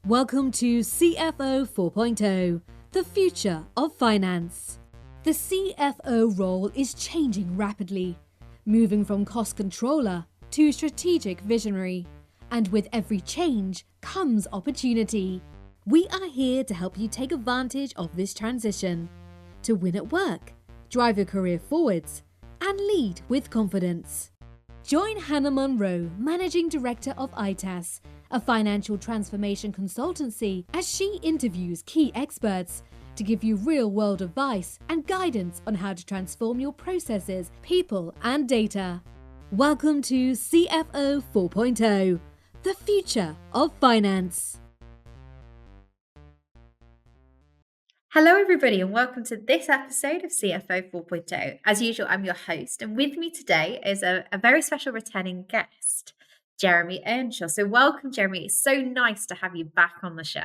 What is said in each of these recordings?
Welcome to CFO 4.0, the future of finance. The CFO role is changing rapidly, moving from cost controller to strategic visionary. And with every change comes opportunity. We are here to help you take advantage of this transition, to win at work, drive your career forwards, and lead with confidence. Join Hannah Munro, Managing Director of ITAS, a financial transformation consultancy, as she interviews key experts to give you real-world advice and guidance on how to transform your processes, people, and data. Welcome to CFO 4.0, the future of finance. Hello everybody and welcome to this episode of CFO 4.0. As usual, I'm your host, and with me today is a very special returning guest, Jeremy Earnshaw. So welcome, Jeremy. It's so nice to have you back on the show.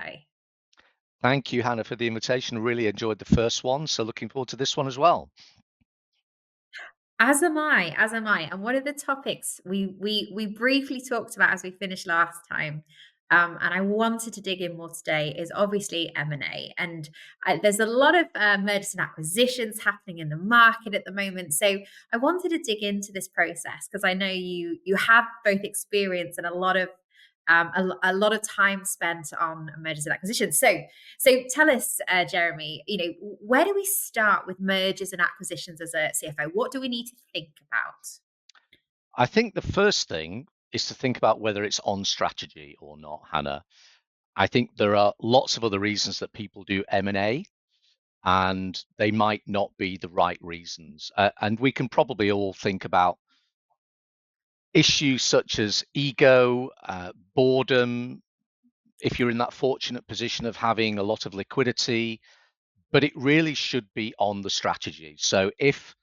Thank you, Hannah, for the invitation. Really enjoyed the first one, so looking forward to this one as well. As am I. And one of the topics we briefly talked about as we finished last time, and I wanted to dig in more today, is obviously M&A. And there's a lot of mergers and acquisitions happening in the market at the moment. So I wanted to dig into this process because I know you have both experience and a lot of time spent on mergers and acquisitions. So tell us, Jeremy, where do we start with mergers and acquisitions as a CFO? What do we need to think about? I think the first thing is to think about whether it's on strategy or not, Hannah. I think there are lots of other reasons that people do M&A, and they might not be the right reasons. And we can probably all think about issues such as ego, boredom, if you're in that fortunate position of having a lot of liquidity, but it really should be on the strategy. So if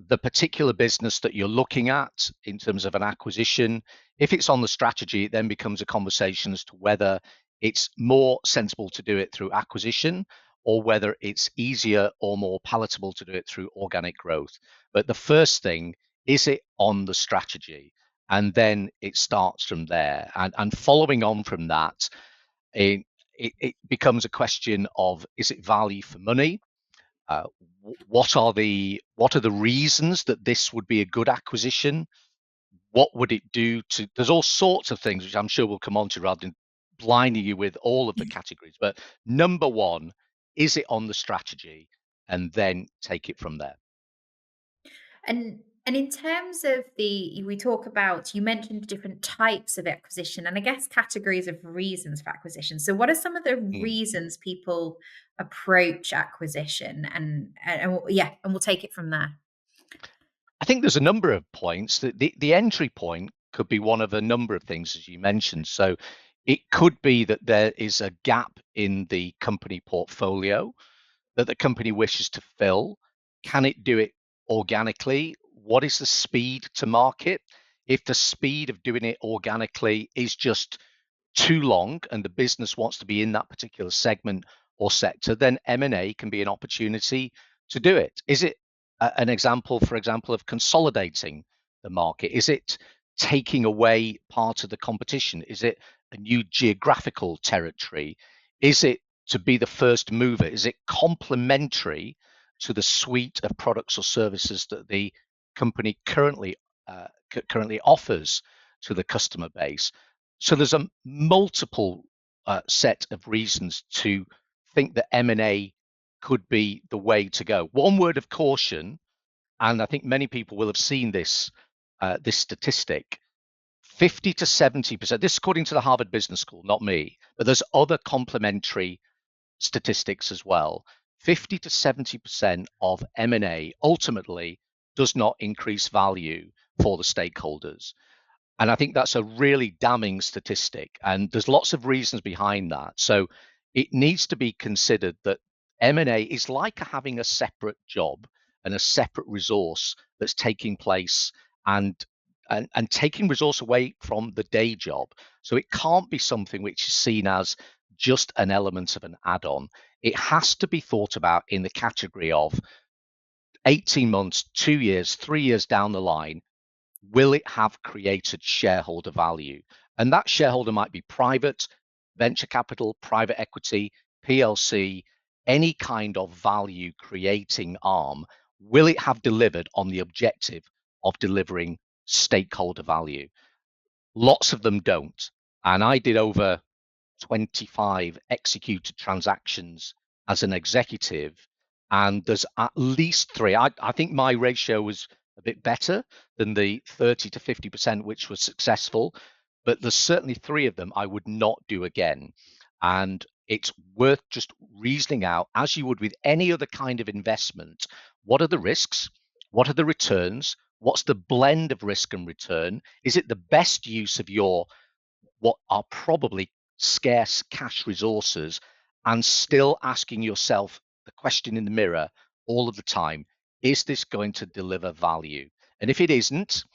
the particular business that you're looking at in terms of an acquisition, if it's on the strategy, it then becomes a conversation as to whether it's more sensible to do it through acquisition or whether it's easier or more palatable to do it through organic growth. But the first thing, is it on the strategy? And then it starts from there. And following on from that, it becomes a question of, is it value for money? What are the reasons that this would be a good acquisition? What would it do to? There's all sorts of things which I'm sure we'll come on to rather than blinding you with all of the categories. But number one, is it on the strategy? And then take it from there. And in terms of we talk about, you mentioned different types of acquisition and I guess categories of reasons for acquisition. So what are some of the reasons people approach acquisition? And we'll take it from there. I think there's a number of points. The entry point could be one of a number of things, as you mentioned. So it could be that there is a gap in the company portfolio that the company wishes to fill. Can it do it organically? What is the speed to market? If the speed of doing it organically is just too long and the business wants to be in that particular segment or sector, then M&A can be an opportunity to do it. Is it an example, for example, of consolidating the market? Is it taking away part of the competition? Is it a new geographical territory? Is it to be the first mover? Is it complementary to the suite of products or services that the company currently offers to the customer base? So there's a multiple set of reasons to think that M&A could be the way to go. One word of caution, and I think many people will have seen this statistic: 50 to 70%. This is according to the Harvard Business School, not me, but there's other complementary statistics as well. 50 to 70% of M&A ultimately does not increase value for the stakeholders. And I think that's a really damning statistic. And there's lots of reasons behind that. So it needs to be considered that M&A is like having a separate job and a separate resource that's taking place and taking resource away from the day job. So it can't be something which is seen as just an element of an add-on. It has to be thought about in the category of 18 months, 2 years, 3 years down the line. Will it have created shareholder value? And that shareholder might be private, venture capital, private equity, PLC, any kind of value creating arm, will it have delivered on the objective of delivering stakeholder value? Lots of them don't. And I did over 25 executed transactions as an executive, and there's at least three. I think my ratio was a bit better than the 30 to 50%, which was successful, but there's certainly three of them I would not do again. And it's worth just reasoning out, as you would with any other kind of investment, what are the risks? What are the returns? What's the blend of risk and return? Is it the best use of your what are probably scarce cash resources, and still asking yourself the question in the mirror all of the time, is this going to deliver value? And if it isn't,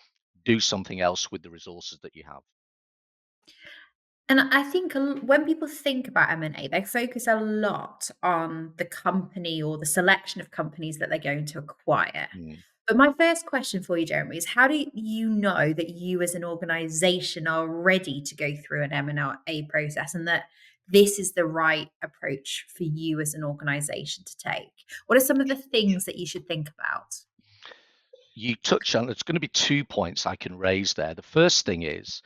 do something else with the resources that you have. And I think when people think about M&A, they focus a lot on the company or the selection of companies that they're going to acquire. Mm. But my first question for you, Jeremy, is how do you know that you as an organization are ready to go through an M&A process and that this is the right approach for you as an organization to take? What are some of the things that you should think about? You touch on, there's going to be 2 points I can raise there. The first thing is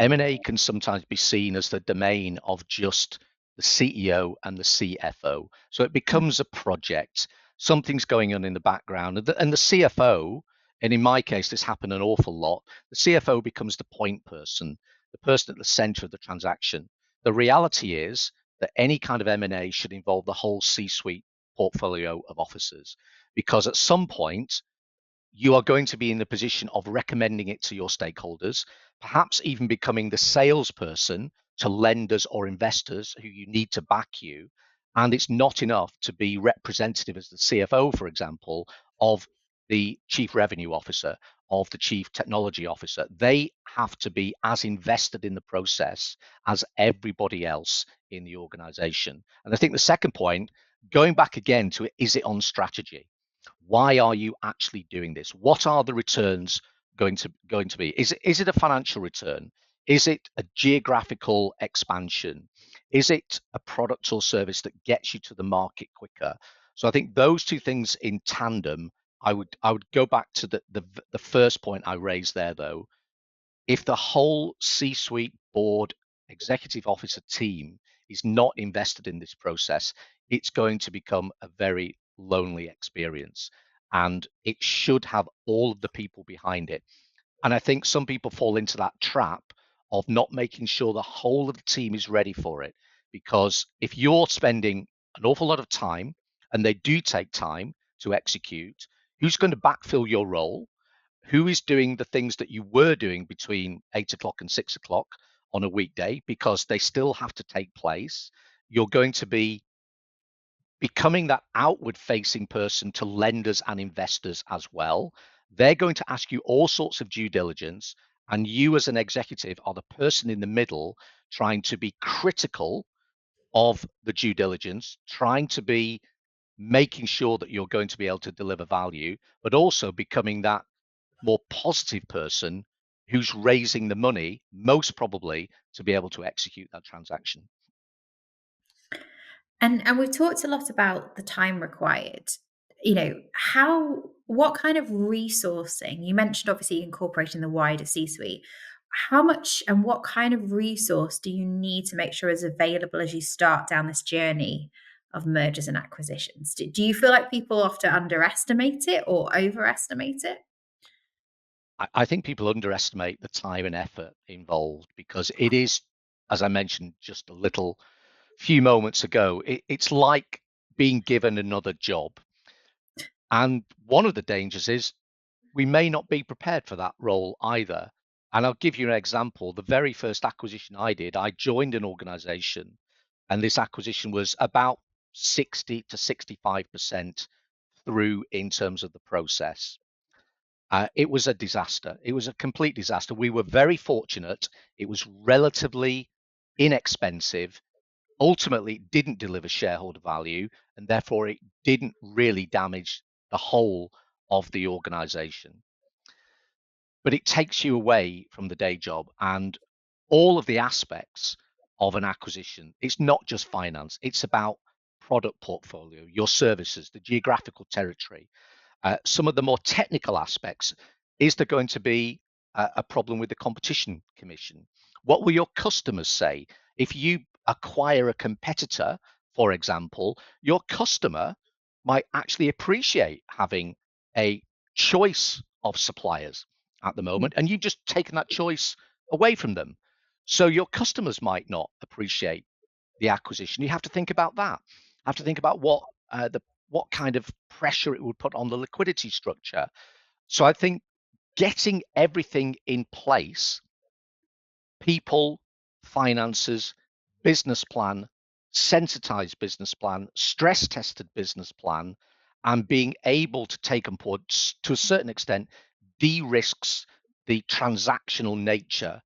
M&A can sometimes be seen as the domain of just the CEO and the CFO. So it becomes a project. Something's going on in the background. And the CFO, and in my case, this happened an awful lot, the CFO becomes the point person, the person at the center of the transaction. The reality is that any kind of M&A should involve the whole C-suite portfolio of officers, because at some point, you are going to be in the position of recommending it to your stakeholders, perhaps even becoming the salesperson to lenders or investors who you need to back you. And it's not enough to be representative as the CFO, for example, of the chief revenue officer, of the chief technology officer. They have to be as invested in the process as everybody else in the organization. And I think the second point, going back again to it, is it on strategy? Why are you actually doing this? What are the returns going to be? Is it a financial return? Is it a geographical expansion? Is it a product or service that gets you to the market quicker? So I think those two things in tandem. I would go back to the first point I raised there, though. If the whole C-suite board executive officer team is not invested in this process, it's going to become a very lonely experience. And it should have all of the people behind it. And I think some people fall into that trap of not making sure the whole of the team is ready for it. Because if you're spending an awful lot of time, and they do take time to execute, who's going to backfill your role? Who is doing the things that you were doing between 8 o'clock and 6 o'clock on a weekday, because they still have to take place? You're going to be becoming that outward facing person to lenders and investors as well. They're going to ask you all sorts of due diligence, and you as an executive are the person in the middle trying to be critical of the due diligence, trying to be making sure that you're going to be able to deliver value, but also becoming that more positive person who's raising the money, most probably, to be able to execute that transaction. And we've talked a lot about the time required. What kind of resourcing? You mentioned obviously incorporating the wider C-suite. How much and what kind of resource do you need to make sure is available as you start down this journey of mergers and acquisitions? Do you feel like people often underestimate it or overestimate it? I think people underestimate the time and effort involved, because it is, as I mentioned just a little few moments ago, it's like being given another job. And one of the dangers is we may not be prepared for that role either. And I'll give you an example. The very first acquisition I did, I joined an organization, and this acquisition was about 60 to 65% through in terms of the process. It was a disaster. It was a complete disaster. We were very fortunate. It was relatively inexpensive. Ultimately, it didn't deliver shareholder value, and therefore it didn't really damage the whole of the organization. But it takes you away from the day job, and all of the aspects of an acquisition. It's not just finance, it's about product portfolio, your services, the geographical territory, some of the more technical aspects. Is there going to be a problem with the Competition Commission? What will your customers say? If you acquire a competitor, for example, your customer might actually appreciate having a choice of suppliers at the moment, and you've just taken that choice away from them. So your customers might not appreciate the acquisition. You have to think about that. Have to think about what kind of pressure it would put on the liquidity structure. So I think getting everything in place, people, finances, business plan, sensitized business plan, stress tested business plan, and being able to take and put, to a certain extent, de-risks the transactional nature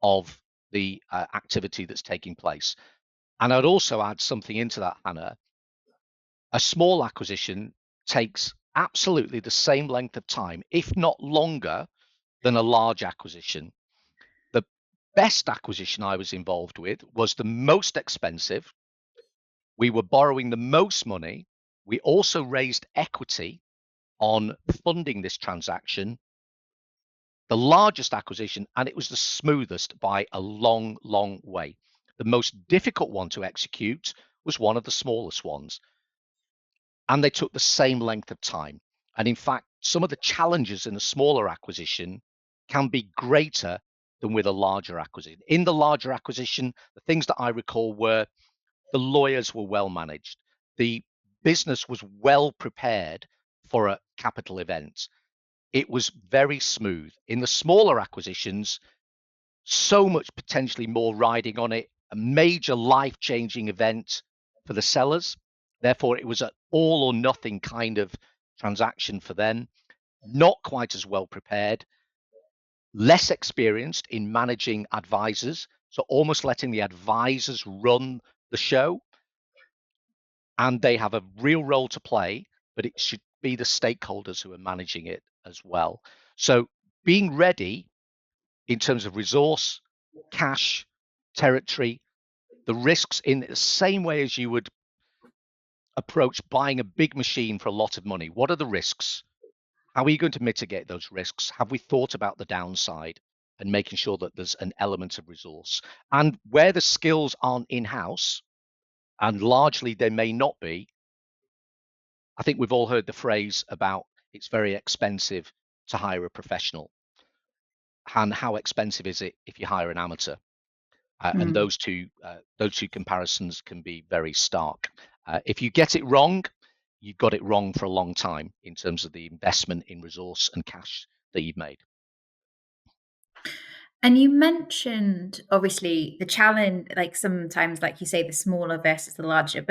of the activity that's taking place. And I'd also add something into that, Hannah. A small acquisition takes absolutely the same length of time, if not longer, than a large acquisition. The best acquisition I was involved with was the most expensive. We were borrowing the most money. We also raised equity on funding this transaction, the largest acquisition, and it was the smoothest by a long, long way. The most difficult one to execute was one of the smallest ones, and they took the same length of time. And in fact, some of the challenges in a smaller acquisition can be greater than with a larger acquisition. In the larger acquisition, the things that I recall were the lawyers were well managed, the business was well prepared for a capital event. It was very smooth. In the smaller acquisitions, so much potentially more riding on it, a major life-changing event for the sellers. Therefore, it was an all or nothing kind of transaction for them, not quite as well prepared, less experienced in managing advisors, so almost letting the advisors run the show. And they have a real role to play, but it should be the stakeholders who are managing it as well. So being ready in terms of resource, cash, territory, the risks in the same way as you would approach buying a big machine for a lot of money. What are the risks? How are you going to mitigate those risks? Have we thought about the downside and making sure that there's an element of resource? And where the skills aren't in-house, and largely they may not be, I think we've all heard the phrase about it's very expensive to hire a professional. And how expensive is it if you hire an amateur? And those two comparisons can be very stark. If you get it wrong, you've got it wrong for a long time in terms of the investment in resource and cash that you've made. And you mentioned obviously the challenge, like sometimes, like you say, the smaller versus the larger,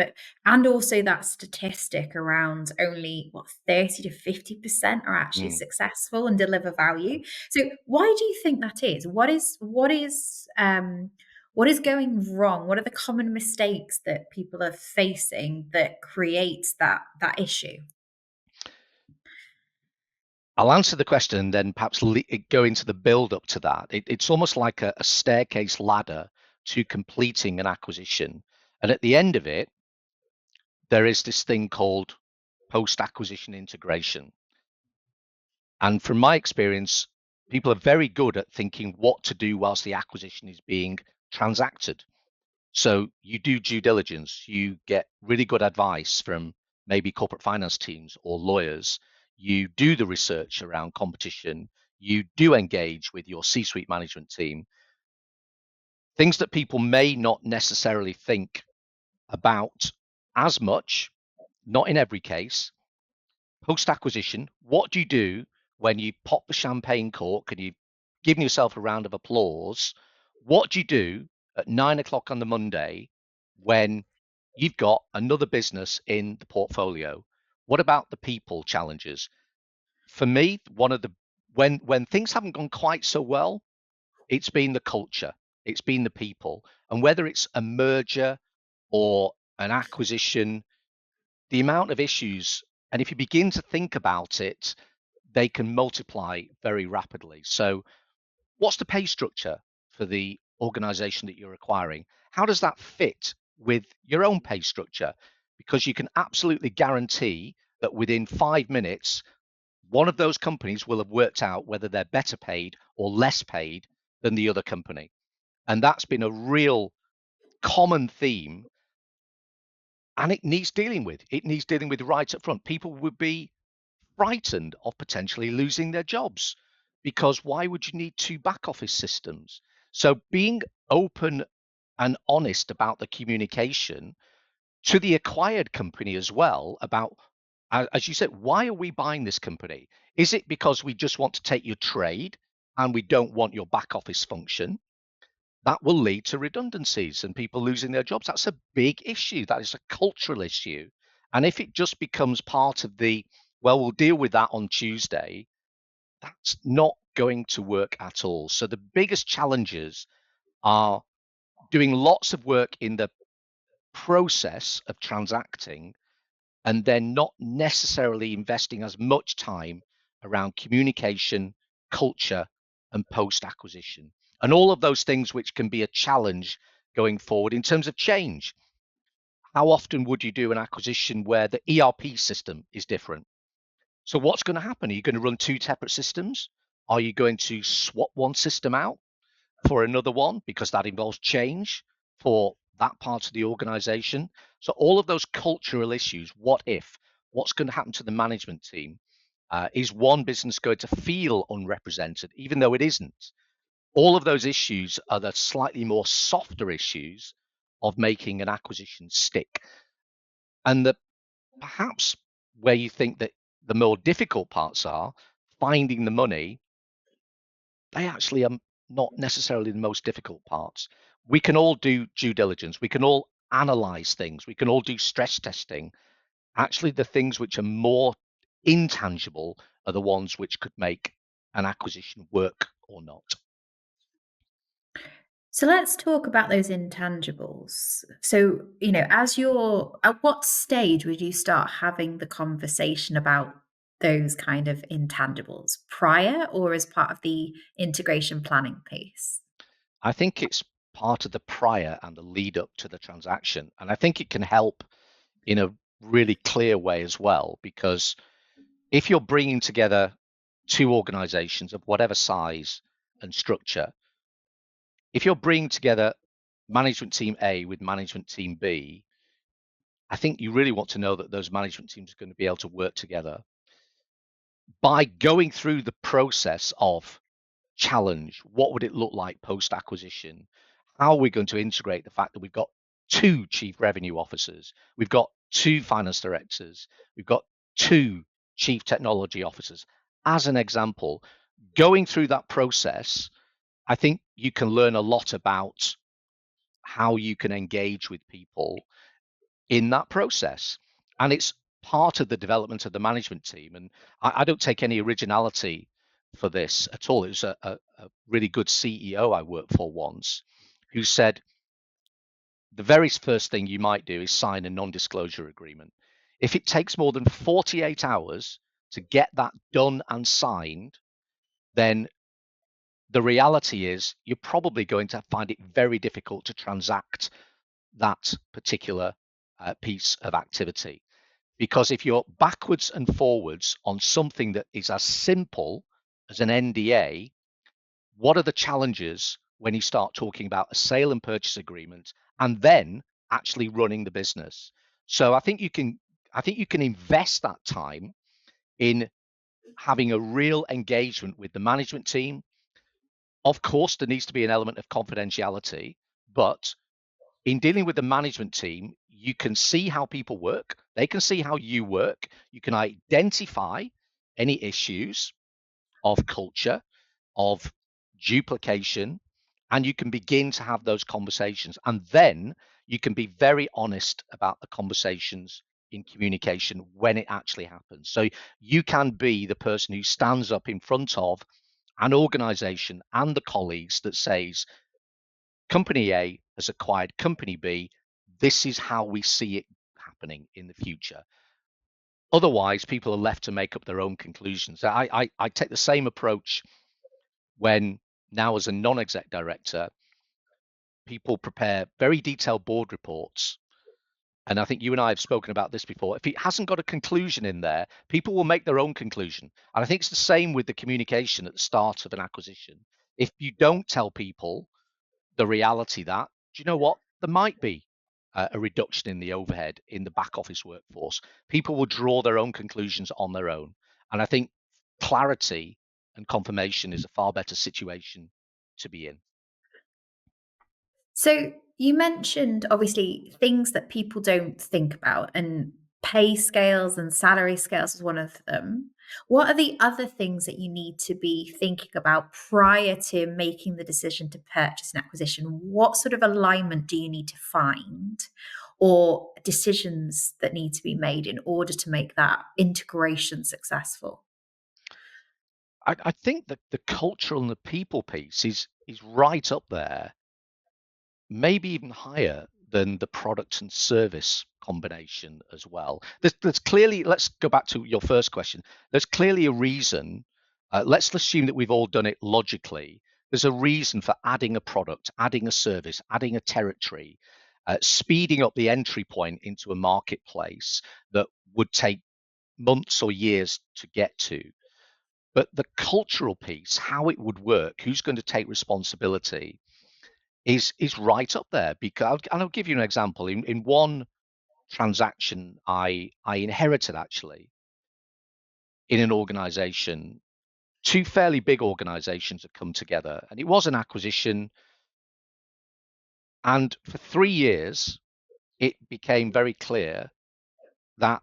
and also that statistic around only 30 to 50% are actually successful and deliver value. So why do you think that is? What is going wrong? What are the common mistakes that people are facing that creates that issue? I'll answer the question and then perhaps go into the build up to that. It's almost like a staircase ladder to completing an acquisition. And at the end of it, there is this thing called post-acquisition integration. And from my experience, people are very good at thinking what to do whilst the acquisition is being transacted. So you do due diligence, you get really good advice from maybe corporate finance teams or lawyers. You do the research around competition. You do engage with your C-suite management team. Things that people may not necessarily think about as much, not in every case. Post-acquisition, what do you do when you pop the champagne cork and you've given yourself a round of applause? What do you do at 9 o'clock on the Monday when you've got another business in the portfolio? What about the people challenges? For me, one of the when things haven't gone quite so well, it's been the culture, it's been the people, and whether it's a merger or an acquisition, the amount of issues, and if you begin to think about it, they can multiply very rapidly. So what's the pay structure for the organization that you're acquiring? how does that fit with your own pay structure? Because you can absolutely guarantee that within 5 minutes, one of those companies will have worked out whether they're better paid or less paid than the other company. And that's been a real common theme, and it needs dealing with. It needs dealing with right up front. People would be frightened of potentially losing their jobs, because why would you need two back office systems? So being open and honest about the communication to the acquired company as well about, as you said, why are we buying this company? Is it because we just want to take your trade and we don't want your back office function? That will lead to redundancies and people losing their jobs. That's a big issue. That is a cultural issue. And if it just becomes part of the, well, we'll deal with that on Tuesday, that's not going to work at all. So the biggest challenges are doing lots of work in the process of transacting, and then not necessarily investing as much time around communication, culture, and post acquisition. And all of those things which can be a challenge going forward in terms of change. How often would you do an acquisition where the ERP system is different? So what's going to happen? Are you going to run two separate systems? Are you going to swap one system out for another one, because that involves change for that part of the organization? So all of those cultural issues, what if, what's going to happen to the management team? Is one business going to feel unrepresented, even though it isn't? All of those issues are the slightly more softer issues of making an acquisition stick. And the perhaps where you think that the more difficult parts are, finding the money, they actually are not necessarily the most difficult parts. We can all do due diligence. We can all analyze things. We can all do stress testing. Actually, the things which are more intangible are the ones which could make an acquisition work or not. So let's talk about those intangibles. So, at what stage would you start having the conversation about those kind of intangibles, prior or as part of the integration planning piece? I think it's part of the prior and the lead up to the transaction. And I think it can help in a really clear way as well, because if you're bringing together two organizations of whatever size and structure, if you're bringing together management team A with management team B, I think you really want to know that those management teams are going to be able to work together. By going through the process of challenge, what would it look like post acquisition? How are we going to integrate the fact that we've got two chief revenue officers, we've got two finance directors, we've got two chief technology officers? As an example, going through that process, I think you can learn a lot about how you can engage with people in that process. And it's part of the development of the management team. And I don't take any originality for this at all. It was a really good CEO I worked for once who said the very first thing you might do is sign a non-disclosure agreement. If it takes more than 48 hours to get that done and signed, then the reality is you're probably going to find it very difficult to transact that particular piece of activity. Because if you're backwards and forwards on something that is as simple as an NDA, what are the challenges when you start talking about a sale and purchase agreement and then actually running the business? So I think you can invest that time in having a real engagement with the management team. Of course, there needs to be an element of confidentiality, but in dealing with the management team, you can see how people work. They can see how you work. You can identify any issues of culture, of duplication, and you can begin to have those conversations. And then you can be very honest about the conversations in communication when it actually happens. So you can be the person who stands up in front of an organization and the colleagues that says, Company A has acquired Company B. This is how we see it happening in the future. Otherwise, people are left to make up their own conclusions. I take the same approach when now as a non-exec director, people prepare very detailed board reports. And I think you and I have spoken about this before. If it hasn't got a conclusion in there, people will make their own conclusion. And I think it's the same with the communication at the start of an acquisition. If you don't tell people the reality that, do you know what? There might be a reduction in the overhead in the back office workforce. People will draw their own conclusions on their own. And I think clarity and confirmation is a far better situation to be in. So you mentioned obviously things that people don't think about, and pay scales and salary scales is one of them. What are the other things that you need to be thinking about prior to making the decision to purchase an acquisition? What sort of alignment do you need to find, or decisions that need to be made in order to make that integration successful? I think that the cultural and the people piece is right up there, maybe even higher than the product and service combination as well. There's clearly, let's go back to your first question. There's clearly a reason. Let's assume that we've all done it logically. There's a reason for adding a product, adding a service, adding a territory, speeding up the entry point into a marketplace that would take months or years to get to. But the cultural piece, how it would work, who's going to take responsibility, is right up there. Because, and I'll give you an example. In one transaction I inherited, actually, in an organization, two fairly big organizations had come together, and it was an acquisition. And for 3 years, it became very clear that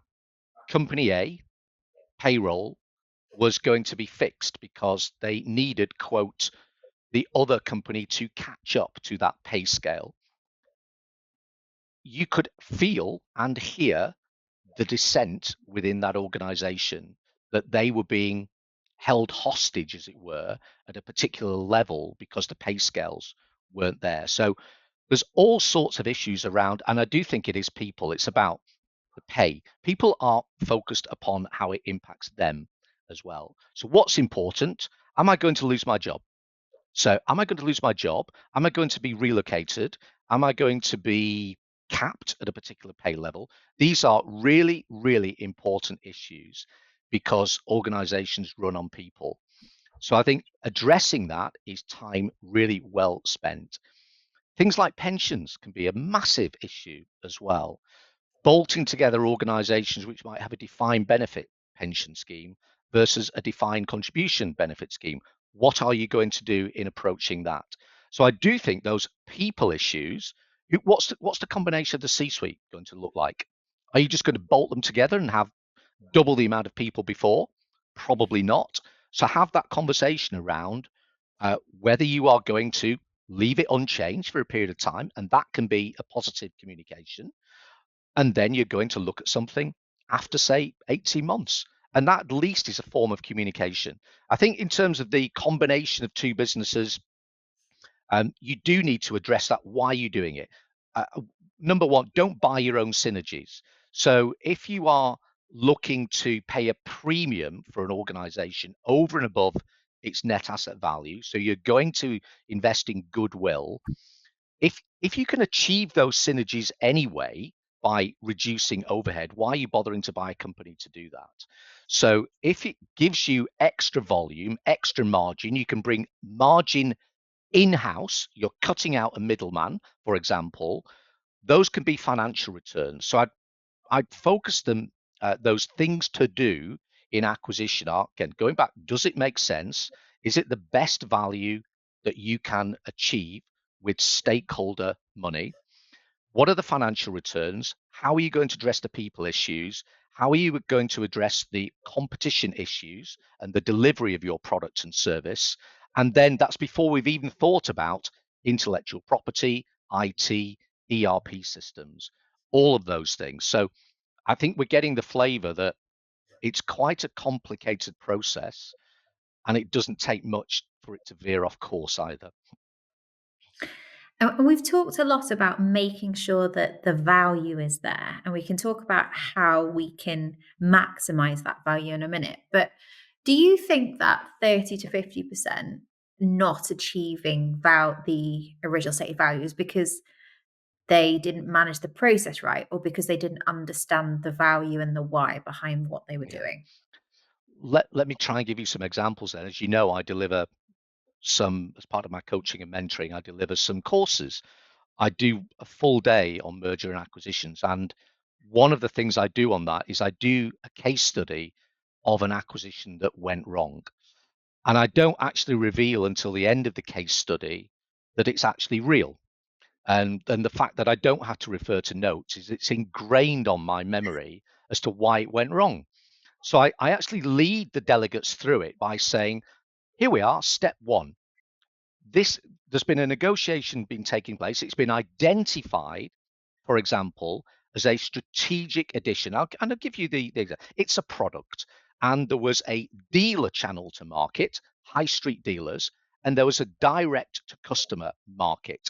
company A payroll was going to be fixed because they needed, quote, the other company to catch up to that pay scale. You could feel and hear the dissent within that organization, that they were being held hostage, as it were, at a particular level because the pay scales weren't there. So there's all sorts of issues around, and I do think it is people. It's about the pay. People are focused upon how it impacts them as well. So what's important? Am I going to lose my job? So am I going to lose my job? Am I going to be relocated? Am I going to be capped at a particular pay level? These are really, really important issues because organizations run on people. So I think addressing that is time really well spent. Things like pensions can be a massive issue as well. Bolting together organizations which might have a defined benefit pension scheme versus a defined contribution benefit scheme. What are you going to do in approaching that? So I do think those people issues, what's the combination of the C-suite going to look like? Are you just going to bolt them together and have double the amount of people before? Probably not. So have that conversation around whether you are going to leave it unchanged for a period of time, and that can be a positive communication, and then you're going to look at something after, say, 18 months. And that at least is a form of communication. I think in terms of the combination of two businesses, you do need to address that. Why are you doing it? Number one, don't buy your own synergies. So if you are looking to pay a premium for an organization over and above its net asset value, so you're going to invest in goodwill, if you can achieve those synergies anyway by reducing overhead, why are you bothering to buy a company to do that? So if it gives you extra volume, extra margin, you can bring margin in-house, you're cutting out a middleman, for example, those can be financial returns. So I'd focus them, those things to do in acquisition are, again, going back, does it make sense? Is it the best value that you can achieve with stakeholder money? What are the financial returns? How are you going to address the people issues? How are you going to address the competition issues and the delivery of your product and service? And then that's before we've even thought about intellectual property, IT, ERP systems, all of those things. So I think we're getting the flavor that it's quite a complicated process, and it doesn't take much for it to veer off course either. And we've talked a lot about making sure that the value is there, and we can talk about how we can maximize that value in a minute. But do you think that 30 to 50% not achieving the original stated values because they didn't manage the process right, or because they didn't understand the value and the why behind what they were Yeah. doing? Let me try and give you some examples then. As you know, I deliver as part of my coaching and mentoring, I deliver some courses. I do a full day on merger and acquisitions. And one of the things I do on that is I do a case study of an acquisition that went wrong. And I don't actually reveal until the end of the case study that it's actually real. And the fact that I don't have to refer to notes is it's ingrained on my memory as to why it went wrong. So I actually lead the delegates through it by saying, here we are, step one. There's been a negotiation been taking place. It's been identified, for example, as a strategic addition. And I'll give you it's a product, and there was a dealer channel to market, high street dealers, and there was a direct to customer market.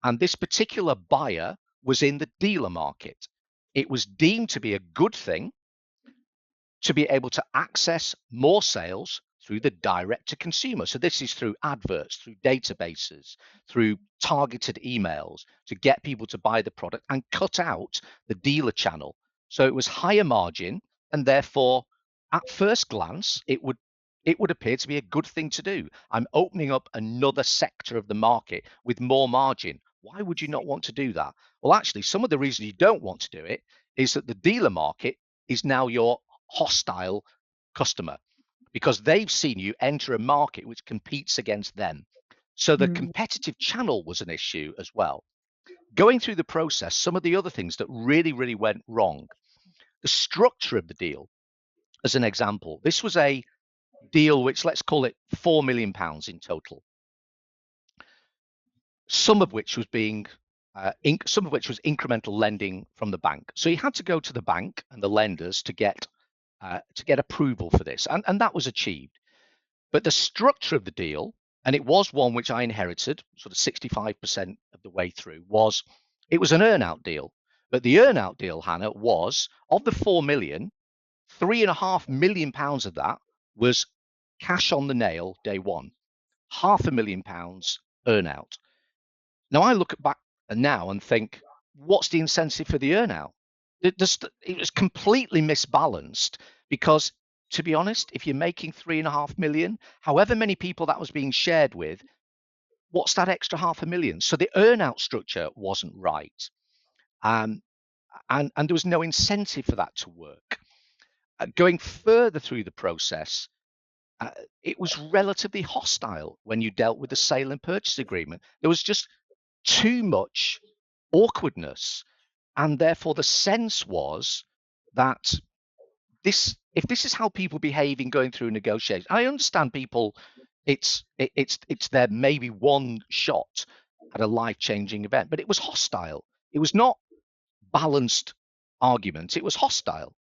And this particular buyer was in the dealer market. It was deemed to be a good thing to be able to access more sales through the direct to consumer. So this is through adverts, through databases, through targeted emails to get people to buy the product and cut out the dealer channel. So it was higher margin, and therefore at first glance it would appear to be a good thing to do. I'm opening up another sector of the market with more margin. Why would you not want to do that? Well, actually, some of the reason you don't want to do it is that the dealer market is now your hostile customer because they've seen you enter a market which competes against them. So the competitive channel was an issue as well. Going through the process, some of the other things that really went wrong, the structure of the deal, as an example, this was a deal which, let's call it £4 million in total, some of which was incremental lending from the bank. So you had to go to the bank and the lenders to get approval for this, and that was achieved. But the structure of the deal, and it was one which I inherited, sort of 65% of the way through, it was an earn-out deal. But the earn-out deal, Hannah, was of the 4 million, £3.5 million of that was cash on the nail day one, £500,000 earn-out. Now I look back now and think, what's the incentive for the earn-out? It was completely misbalanced because, to be honest, if you're making 3.5 million, however many people that was being shared with, what's that extra 500,000? So the earn-out structure wasn't right, and there was no incentive for that to work. Going further through the process, it was relatively hostile when you dealt with the sale and purchase agreement. There was just too much awkwardness, and therefore the sense was that if this is how people behave in going through negotiations, I understand people, it's their maybe one shot at a life-changing event, but it was hostile. It was not balanced argument, it was hostile.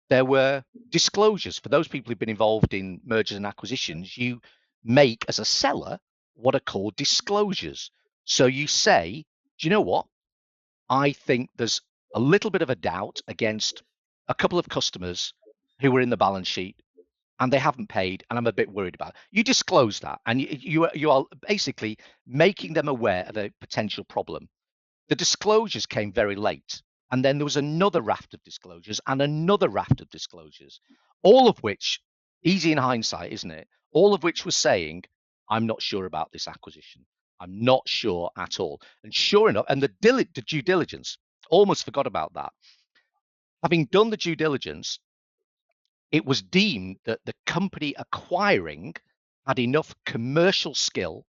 There were disclosures for those people who've been involved in mergers and acquisitions. You make, as a seller, what are called disclosures. So you say, do you know what? I think there's a little bit of a doubt against a couple of customers who were in the balance sheet and they haven't paid, and I'm a bit worried about it. You disclose that, and you are basically making them aware of a potential problem. The disclosures came very late, and then there was another raft of disclosures and another raft of disclosures, all of which, easy in hindsight, isn't it? All of which was saying, I'm not sure about this acquisition. I'm not sure at all. And sure enough, and the due diligence, almost forgot about that. Having done the due diligence, it was deemed that the company acquiring had enough commercial skill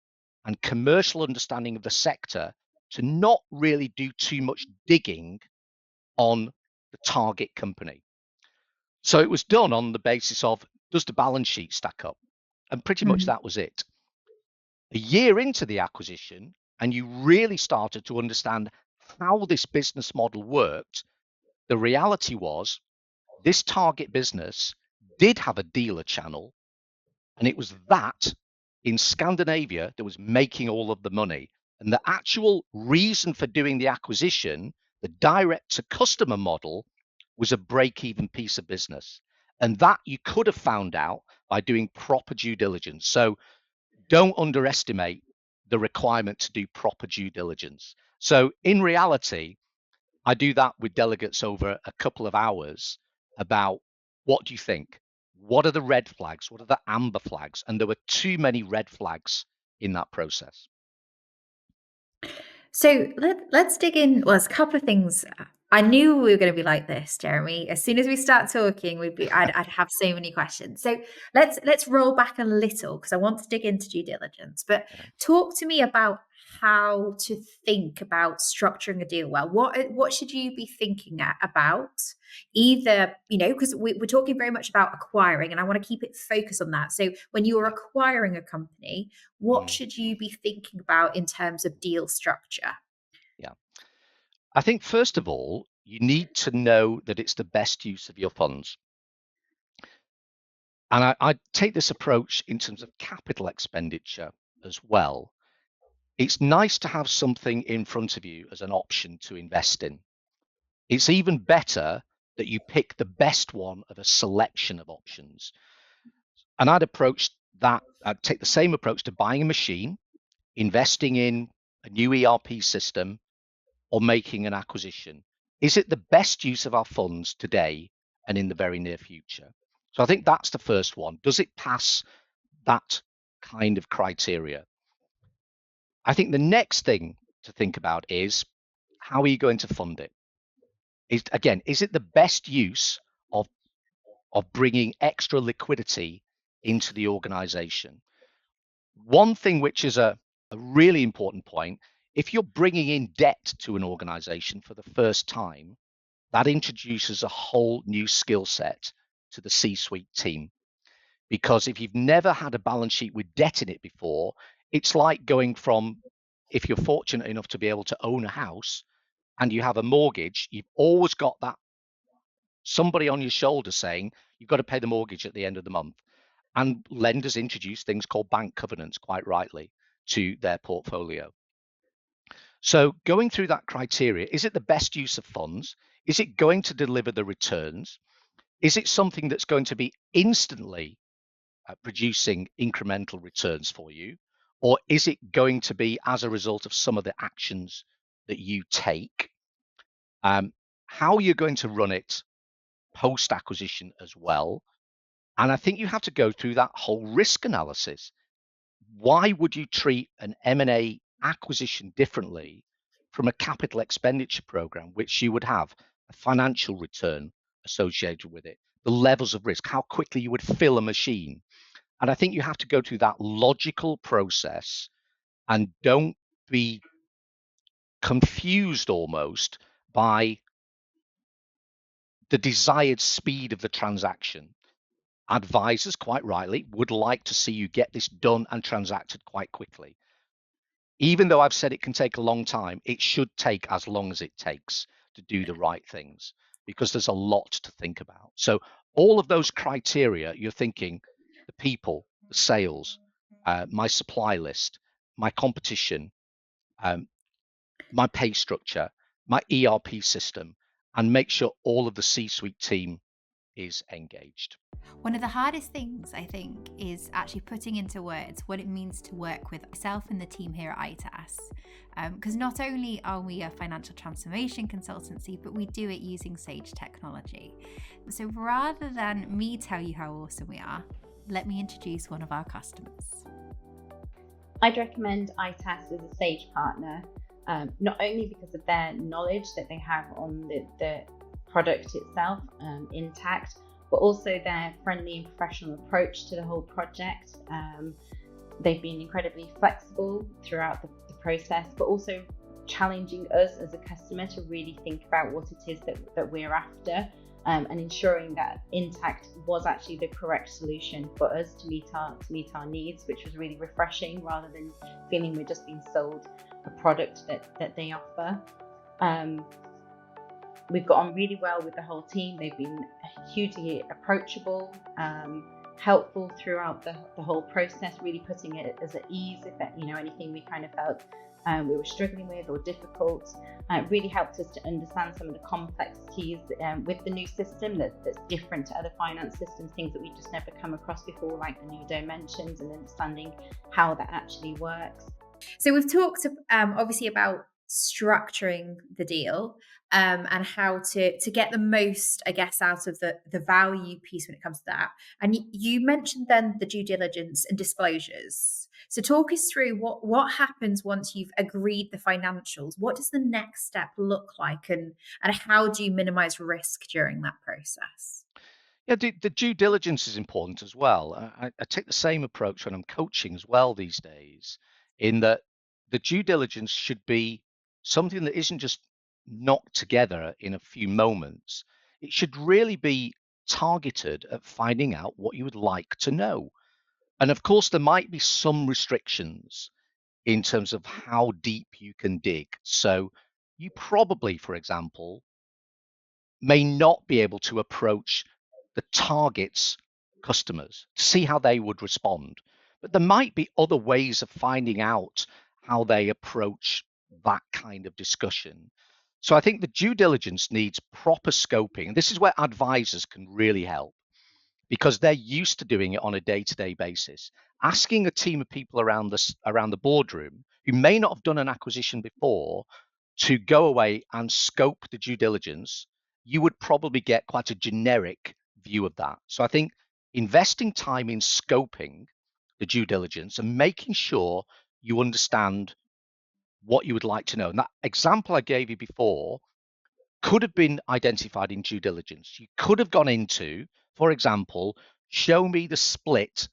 and commercial understanding of the sector to not really do too much digging on the target company. So it was done on the basis of, does the balance sheet stack up? And pretty much that was it. A year into the acquisition, and you really started to understand how this business model worked, the reality was this target business did have a dealer channel, and it was that in Scandinavia that was making all of the money. And the actual reason for doing the acquisition, the direct to customer model, was a break-even piece of business. And that you could have found out by doing proper due diligence. So don't underestimate the requirement to do proper due diligence. So in reality, I do that with delegates over a couple of hours about what do you think? What are the red flags? What are the amber flags? And there were too many red flags in that process. So let's dig in. Well, there's a couple of things. I knew we were going to be like this, Jeremy. As soon as we start talking, I'd have so many questions. So let's roll back a little because I want to dig into due diligence. But talk to me about how to think about structuring a deal well. What should you be thinking about? Either, because we're talking very much about acquiring, and I want to keep it focused on that. So when you're acquiring a company, what should you be thinking about in terms of deal structure? Yeah. I think, first of all, you need to know that it's the best use of your funds. And I take this approach in terms of capital expenditure as well. It's nice to have something in front of you as an option to invest in. It's even better that you pick the best one of a selection of options. And I'd take the same approach to buying a machine, investing in a new ERP system, or making an acquisition. Is it the best use of our funds today and in the very near future? So I think that's the first one. Does it pass that kind of criteria? I think the next thing to think about is, how are you going to fund it? Is it the best use of bringing extra liquidity into the organization? One thing which is a really important point, if you're bringing in debt to an organization for the first time, that introduces a whole new skill set to the C-suite team. Because if you've never had a balance sheet with debt in it before, it's like going from, if you're fortunate enough to be able to own a house and you have a mortgage, you've always got that somebody on your shoulder saying you've got to pay the mortgage at the end of the month. And lenders introduce things called bank covenants, quite rightly, to their portfolio. So going through that criteria, is it the best use of funds? Is it going to deliver the returns? Is it something that's going to be instantly producing incremental returns for you? Or is it going to be as a result of some of the actions that you take? How you're going to run it post-acquisition as well. And I think you have to go through that whole risk analysis. Why would you treat an M&A acquisition differently from a capital expenditure program, which you would have a financial return associated with it, the levels of risk, how quickly you would fill a machine? And I think you have to go through that logical process and don't be confused almost by the desired speed of the transaction. Advisors, quite rightly, would like to see you get this done and transacted quite quickly. Even though I've said it can take a long time, it should take as long as it takes to do the right things, because there's a lot to think about. So all of those criteria, you're thinking the people, the sales, my supply list, my competition, my pay structure, my ERP system, and make sure all of the C-suite team is engaged. One of the hardest things, I think, is actually putting into words what it means to work with myself and the team here at ITAS. Because not only are we a financial transformation consultancy, but we do it using Sage technology. So rather than me tell you how awesome we are, let me introduce one of our customers. I'd recommend ITAS as a Sage partner, not only because of their knowledge that they have on the product itself, Intact, but also their friendly and professional approach to the whole project. They've been incredibly flexible throughout the process, but also challenging us as a customer to really think about what it is that we're after, and ensuring that Intact was actually the correct solution for us to meet our needs, which was really refreshing, rather than feeling we're just being sold a product that they offer. We've got on really well with the whole team. They've been hugely approachable, helpful throughout the whole process, really putting it as at ease if anything we kind of felt we were struggling with or difficult. It really helped us to understand some of the complexities with the new system that's different to other finance systems, things that we just never come across before, like the new dimensions and understanding how that actually works. So we've talked obviously about structuring the deal and how to get the most, I guess, out of the value piece when it comes to that. And you mentioned then the due diligence and disclosures. So talk us through what happens once you've agreed the financials. What does the next step look like, and how do you minimize risk during that process? Yeah, the due diligence is important as well. I take the same approach when I'm coaching as well these days, in that the due diligence should be something that isn't just knocked together in a few moments. It should really be targeted at finding out what you would like to know. And of course, there might be some restrictions in terms of how deep you can dig. So you probably, for example, may not be able to approach the target's customers to see how they would respond. But there might be other ways of finding out how they approach that kind of discussion. So I think the due diligence needs proper scoping. And this is where advisors can really help, because they're used to doing it on a day-to-day basis. Asking a team of people around the boardroom who may not have done an acquisition before to go away and scope the due diligence, you would probably get quite a generic view of that. So I think investing time in scoping the due diligence and making sure you understand what you would like to know. And that example I gave you before could have been identified in due diligence. You could have gone into, for example, show me the split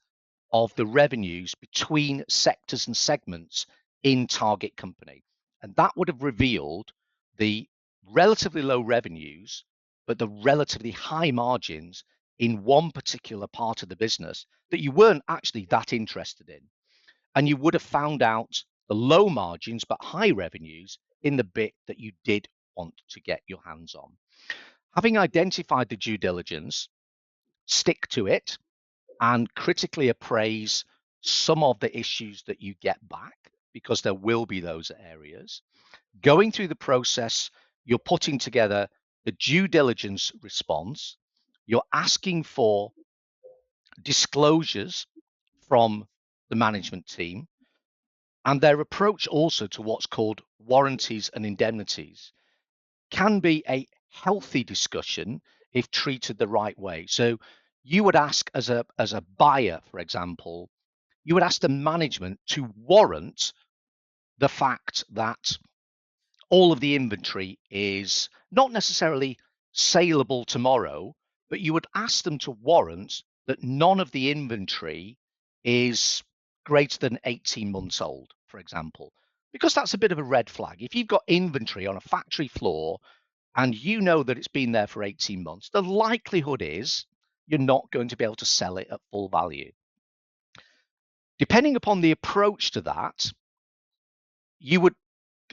of the revenues between sectors and segments in target company. And that would have revealed the relatively low revenues, but the relatively high margins in one particular part of the business that you weren't actually that interested in. And you would have found out the low margins, but high revenues in the bit that you did want to get your hands on. Having identified the due diligence, stick to it and critically appraise some of the issues that you get back, because there will be those areas. Going through the process, you're putting together the due diligence response. You're asking for disclosures from the management team and their approach also to what's called warranties and indemnities can be a healthy discussion if treated the right way. So you would ask as a buyer, for example, you would ask the management to warrant the fact that all of the inventory is not necessarily saleable tomorrow, but you would ask them to warrant that none of the inventory is greater than 18 months old, for example, because that's a bit of a red flag. If you've got inventory on a factory floor and you know that it's been there for 18 months, the likelihood is you're not going to be able to sell it at full value. Depending upon the approach to that, you would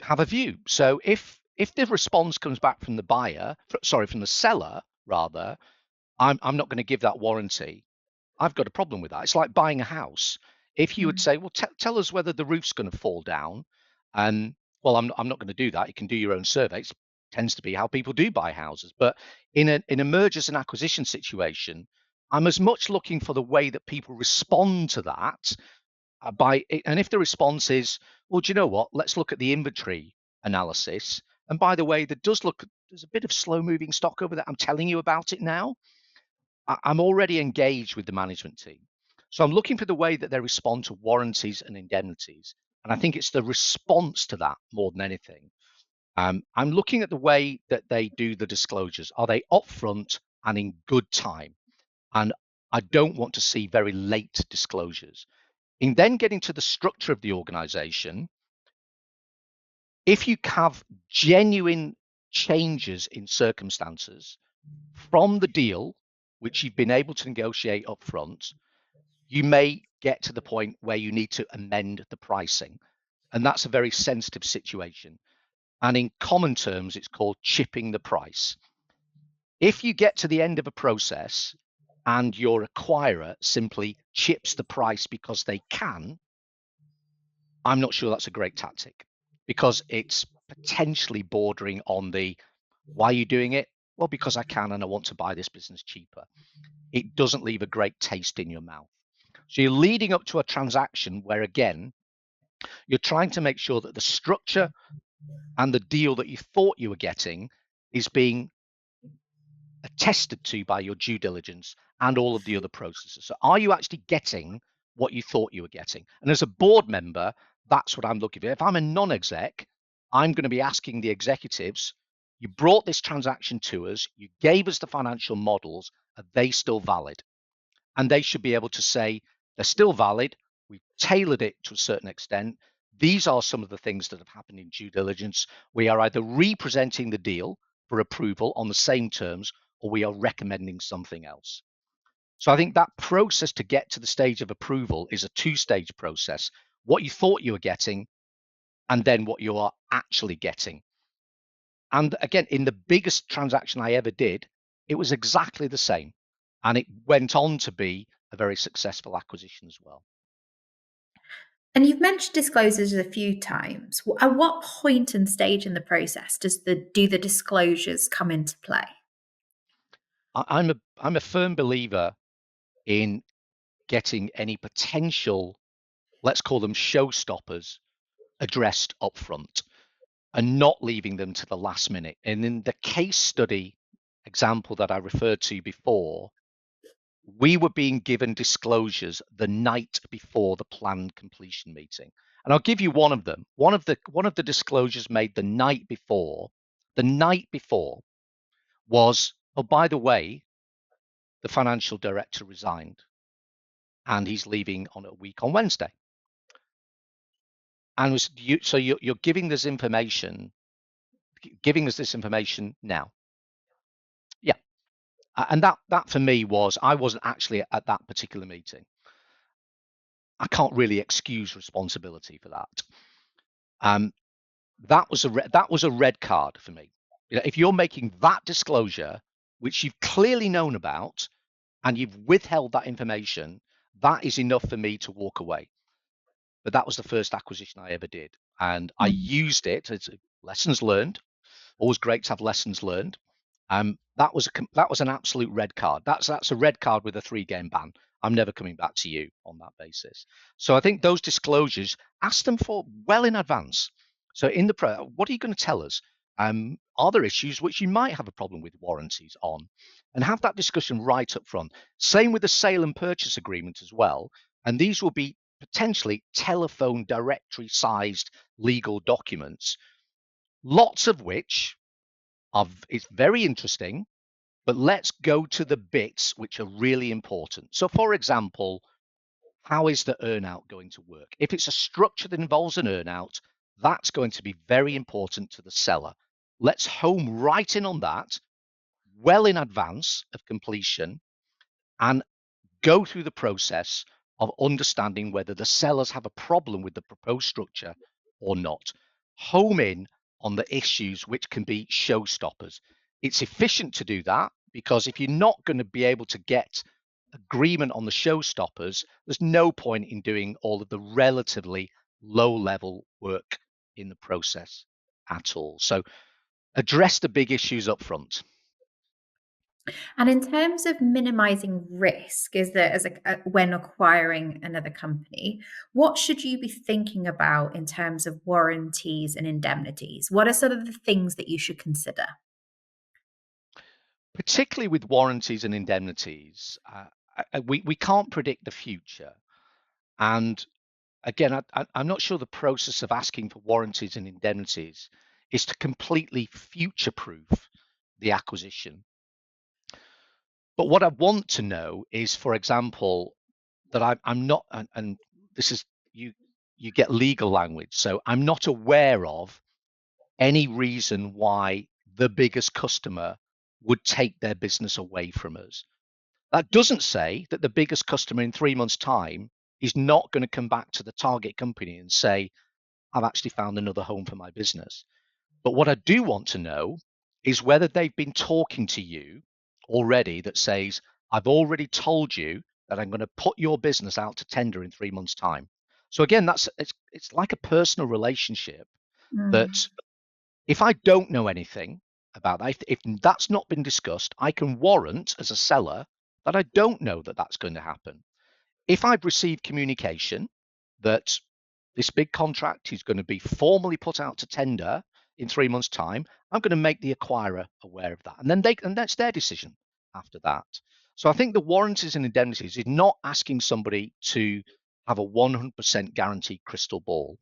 have a view. So if the response comes back from from the seller rather, I'm not going to give that warranty, I've got a problem with that. It's like buying a house. If you would say, well, tell us whether the roof's going to fall down, and well, I'm not going to do that. You can do your own survey. It tends to be how people do buy houses. But in a mergers and acquisition situation, I'm as much looking for the way that people respond to that. And if the response is, well, do you know what? Let's look at the inventory analysis. And by the way, there's a bit of slow moving stock over there. I'm telling you about it now. I'm already engaged with the management team. So I'm looking for the way that they respond to warranties and indemnities. And I think it's the response to that more than anything. I'm looking at the way that they do the disclosures. Are they upfront and in good time? And I don't want to see very late disclosures. In then getting to the structure of the organization, if you have genuine changes in circumstances from the deal, which you've been able to negotiate up front, you may get to the point where you need to amend the pricing. And that's a very sensitive situation. And in common terms, it's called chipping the price. If you get to the end of a process and your acquirer simply chips the price because they can, I'm not sure that's a great tactic. because it's potentially bordering on the, why are you doing it? Well, because I can and I want to buy this business cheaper. It doesn't leave a great taste in your mouth. So you're leading up to a transaction where, again, you're trying to make sure that the structure and the deal that you thought you were getting is being attested to by your due diligence and all of the other processes. So are you actually getting what you thought you were getting? And as a board member, that's what I'm looking for. If I'm a non-exec, I'm going to be asking the executives, you brought this transaction to us, you gave us the financial models, are they still valid? And they should be able to say, they're still valid, we've tailored it to a certain extent, these are some of the things that have happened in due diligence. We are either representing the deal for approval on the same terms, or we are recommending something else. So I think that process to get to the stage of approval is a two-stage process. What you thought you were getting, and then what you are actually getting. And again, in the biggest transaction I ever did, it was exactly the same. And it went on to be a very successful acquisition as well. And you've mentioned disclosures a few times. At what point and stage in the process do the disclosures come into play? I'm a firm believer in getting any potential, let's call them showstoppers, addressed up front and not leaving them to the last minute. And in the case study example that I referred to before, we were being given disclosures the night before the planned completion meeting. And I'll give you one of them. One of the disclosures made the night before was, oh, by the way, the financial director resigned and he's leaving on a week on Wednesday. And so you're giving us this information now. Yeah. And that for me was, I wasn't actually at that particular meeting. I can't really excuse responsibility for that. That was a red card for me. You know, if you're making that disclosure, which you've clearly known about, and you've withheld that information, that is enough for me to walk away. But that was the first acquisition I ever did, and I used it as lessons learned. Always great to have lessons learned. That was an absolute red card. That's a red card with a 3-game ban. I'm never coming back to you on that basis. So I think those disclosures, ask them for well in advance. So in the what are you going to tell us? Are there issues which you might have a problem with warranties on? And have that discussion right up front. Same with the sale and purchase agreement as well. And these will be potentially telephone directory sized legal documents, lots of which it's very interesting, but let's go to the bits which are really important. So for example, how is the earnout going to work? If it's a structure that involves an earnout, that's going to be very important to the seller. Let's home right in on that well in advance of completion and go through the process of understanding whether the sellers have a problem with the proposed structure or not. Home in on the issues which can be showstoppers. It's efficient to do that because if you're not going to be able to get agreement on the showstoppers, there's no point in doing all of the relatively low-level work in the process at all. So address the big issues up front. And in terms of minimizing risk, is there when acquiring another company, what should you be thinking about in terms of warranties and indemnities? What are sort of the things that you should consider? Particularly with warranties and indemnities, we can't predict the future. And again, I'm not sure the process of asking for warranties and indemnities is to completely future-proof the acquisition. But what I want to know is, for example, that I'm not, and this is, you get legal language, so I'm not aware of any reason why the biggest customer would take their business away from us. That doesn't say that the biggest customer in 3 months' time is not going to come back to the target company and say, I've actually found another home for my business. But what I do want to know is whether they've been talking to you already that says, I've already told you that I'm going to put your business out to tender in 3 months' time. So again, it's like a personal relationship that if I don't know anything about that, if that's not been discussed, I can warrant as a seller that I don't know that that's going to happen. If I've received communication that this big contract is going to be formally put out to tender in 3 months' time, I'm going to make the acquirer aware of that, and then that's their decision after that. So I think the warranties and indemnities is not asking somebody to have a 100% guaranteed crystal ball.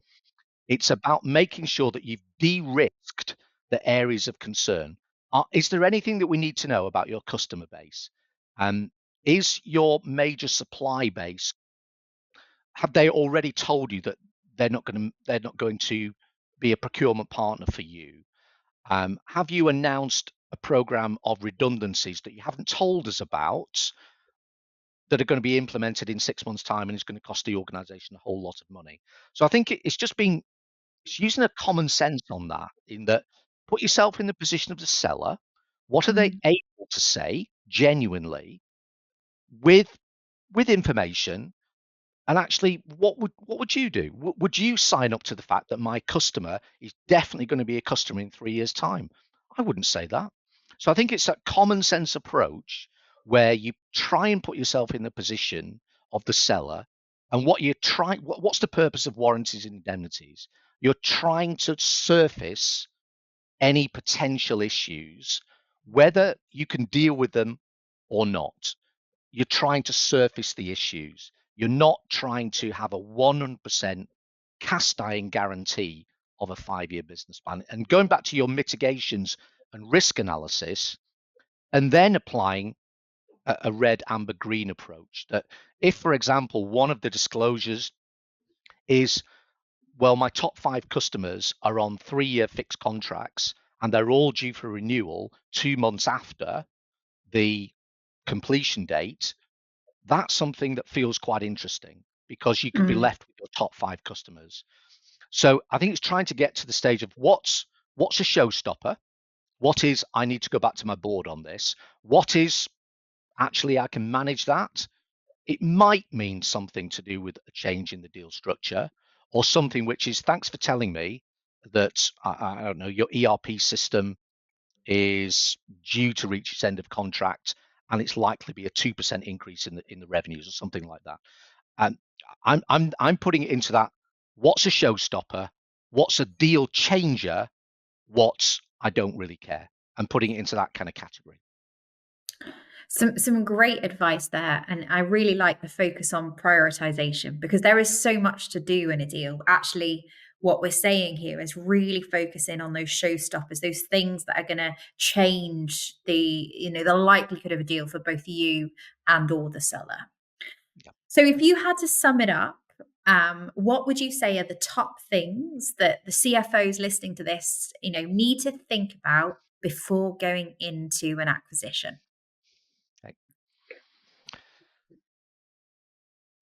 It's about making sure that you've de-risked the areas of concern. Is there anything that we need to know about your customer base? Is your major supply base, have they already told you that they're not going to be a procurement partner for you? Have you announced a program of redundancies that you haven't told us about that are going to be implemented in 6 months' time and is going to cost the organization a whole lot of money? So I think it's just it's using a common sense on that, in that put yourself in the position of the seller. What are they able to say genuinely with information? And actually, what would you do? Would you sign up to the fact that my customer is definitely going to be a customer in 3 years' time? I wouldn't say that. So I think it's that common sense approach where you try and put yourself in the position of the seller. And what's the purpose of warranties and indemnities? You're trying to surface any potential issues, whether you can deal with them or not. You're trying to surface the issues. You're not trying to have a 100% cast iron guarantee of a 5-year business plan. And going back to your mitigations and risk analysis, and then applying a red, amber, green approach, that if, for example, one of the disclosures is, well, my top 5 customers are on 3-year fixed contracts and they're all due for renewal 2 months after the completion date, that's something that feels quite interesting, because you could be left with your top 5 customers. So I think it's trying to get to the stage of what's a showstopper, what is I need to go back to my board on this, what is actually I can manage that. It might mean something to do with a change in the deal structure, or something which is, thanks for telling me that I don't know, your ERP system is due to reach its end of contract and it's likely to be a 2% increase in the revenues or something like that. And I'm putting it into that. What's a showstopper? What's a deal changer? What's I don't really care? And putting it into that kind of category. Some great advice there, and I really like the focus on prioritization, because there is so much to do in a deal. Actually, what we're saying here is really focusing on those showstoppers, those things that are going to change the likelihood of a deal for both you and or the seller. Yeah. So if you had to sum it up, what would you say are the top things that the CFOs listening to this, need to think about before going into an acquisition? Okay.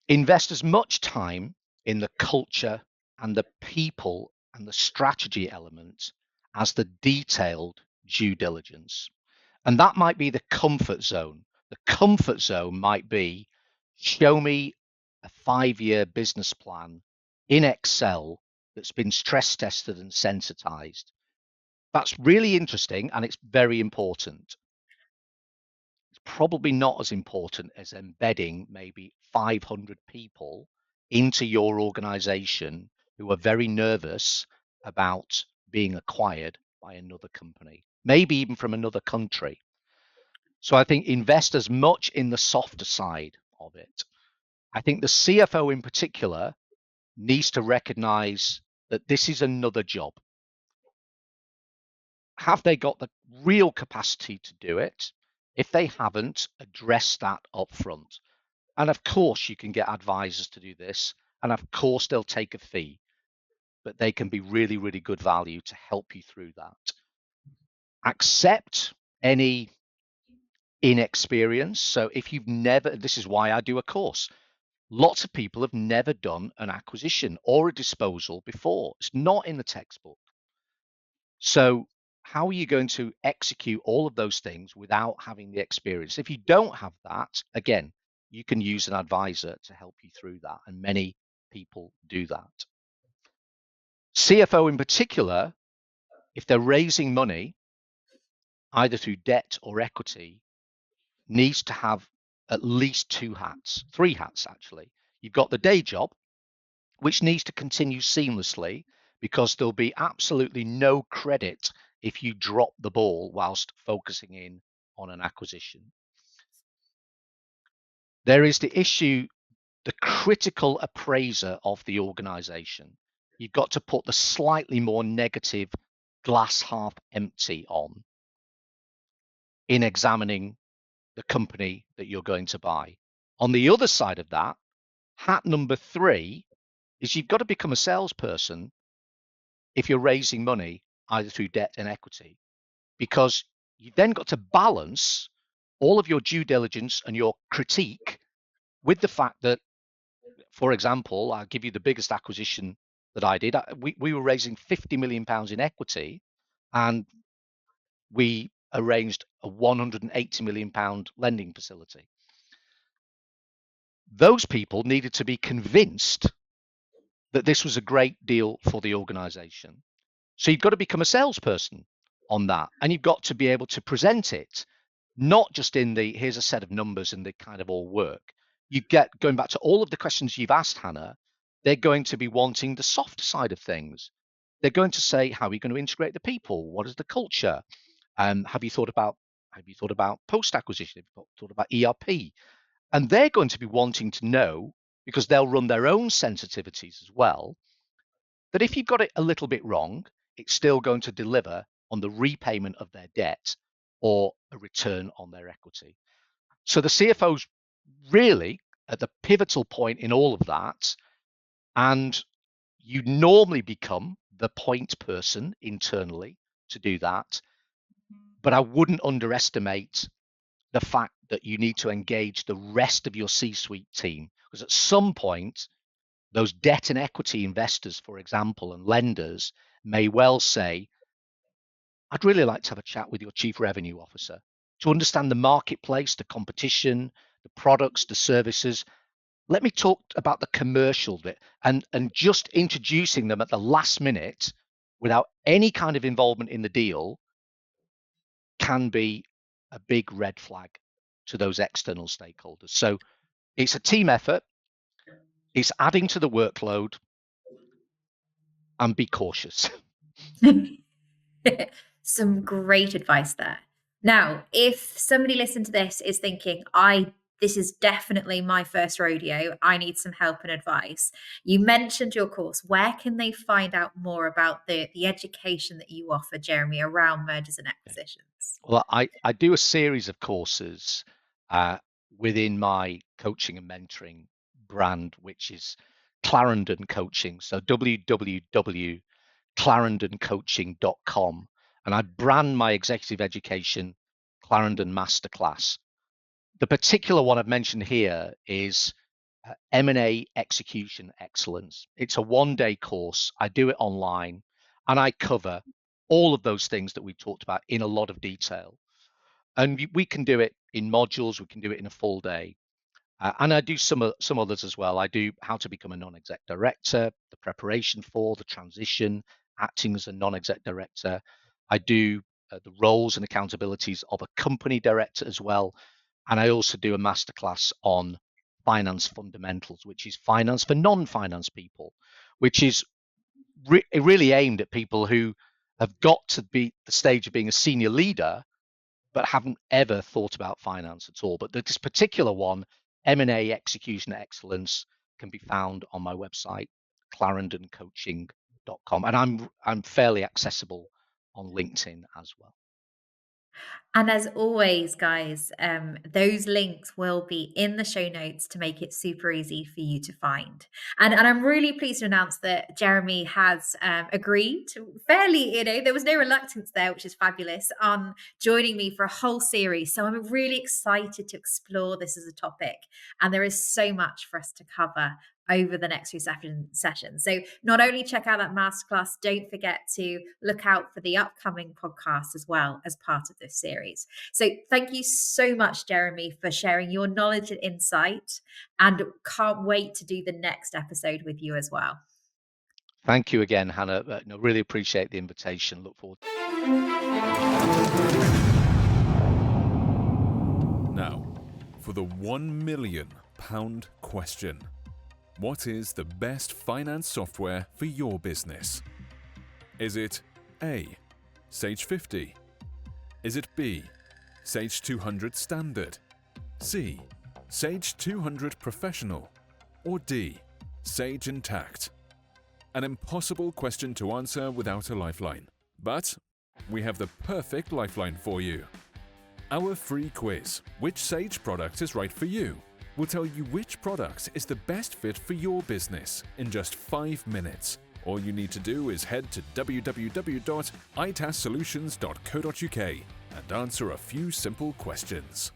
Invest as much time in the culture and the people and the strategy element as the detailed due diligence. And that might be the comfort zone. The comfort zone might be, show me a 5-year business plan in Excel that's been stress tested and sensitized. That's really interesting and it's very important. It's probably not as important as embedding maybe 500 people into your organization who are very nervous about being acquired by another company, maybe even from another country. So I think invest as much in the softer side of it. I think the CFO in particular needs to recognize that this is another job. Have they got the real capacity to do it? If they haven't, address that up front. And of course, you can get advisors to do this. And of course, they'll take a fee, but they can be really, really good value to help you through that. Accept any inexperience. So if you've never, this is why I do a course. Lots of people have never done an acquisition or a disposal before. It's not in the textbook. So how are you going to execute all of those things without having the experience? If you don't have that, again, you can use an advisor to help you through that. And many people do that. CFO in particular, if they're raising money, either through debt or equity, needs to have at least 2 hats, 3 hats actually. You've got the day job, which needs to continue seamlessly, because there'll be absolutely no credit if you drop the ball whilst focusing in on an acquisition. There is the issue, the critical appraiser of the organization. You've got to put the slightly more negative glass half empty on in examining the company that you're going to buy. On the other side of that, hat number 3 is you've got to become a salesperson if you're raising money either through debt and equity, because you've then got to balance all of your due diligence and your critique with the fact that, for example, I'll give you the biggest acquisition that I did. We were raising £50 million in equity, and we arranged a £180 million lending facility. Those people needed to be convinced that this was a great deal for the organization. So you've got to become a salesperson on that, and you've got to be able to present it, not just in the here's a set of numbers and they kind of all work. You get, going back to all of the questions you've asked, Hannah, they're going to be wanting the soft side of things. They're going to say, how are you going to integrate the people? What is the culture? Have you thought about post acquisition? Have you thought about ERP? And they're going to be wanting to know, because they'll run their own sensitivities as well, that if you've got it a little bit wrong, it's still going to deliver on the repayment of their debt or a return on their equity. So the CFO's really at the pivotal point in all of that, and you normally become the point person internally to do that. But I wouldn't underestimate the fact that you need to engage the rest of your C-suite team, because at some point, those debt and equity investors, for example, and lenders may well say, I'd really like to have a chat with your chief revenue officer to understand the marketplace, the competition, the products, the services. Let me talk about the commercial bit, and just introducing them at the last minute without any kind of involvement in the deal can be a big red flag to those external stakeholders. So it's a team effort. It's adding to the workload, and be cautious. Some great advice there. Now, if somebody listening to this is thinking, this is definitely my first rodeo, I need some help and advice. You mentioned your course. Where can they find out more about the education that you offer, Jeremy, around mergers and acquisitions? Well, I do a series of courses within my coaching and mentoring brand, which is Clarendon Coaching. So www.clarendoncoaching.com. And I brand my executive education Clarendon Masterclass. The particular one I've mentioned here is M&A Execution Excellence. It's a one-day course. I do it online, and I cover all of those things that we talked about in a lot of detail. And we can do it in modules. We can do it in a full day. And I do some others as well. I do how to become a non-exec director, the preparation for the transition, acting as a non-exec director. I do the roles and accountabilities of a company director as well. And I also do a masterclass on finance fundamentals, which is finance for non-finance people, which is really aimed at people who have got to be the stage of being a senior leader, but haven't ever thought about finance at all. But this particular one, M&A Execution Excellence, can be found on my website, clarendoncoaching.com. And I'm fairly accessible on LinkedIn as well. And as always, guys, those links will be in the show notes to make it super easy for you to find. And I'm really pleased to announce that Jeremy has agreed to fairly, there was no reluctance there, which is fabulous, on joining me for a whole series. So I'm really excited to explore this as a topic. And there is so much for us to cover over the next few sessions. So not only check out that masterclass, don't forget to look out for the upcoming podcast as well as part of this series. So thank you so much, Jeremy, for sharing your knowledge and insight, and can't wait to do the next episode with you as well. Thank you again, Hannah. No, really appreciate the invitation. Look forward. Now, for the £1 million question. What is the best finance software for your business? Is it A, Sage 50? Is it B, Sage 200 Standard? C, Sage 200 Professional? Or D, Sage Intact? An impossible question to answer without a lifeline. But we have the perfect lifeline for you. Our free quiz, Which Sage product is right for you? Will tell you which product is the best fit for your business in just 5 minutes. All you need to do is head to www.itassolutions.co.uk and answer a few simple questions.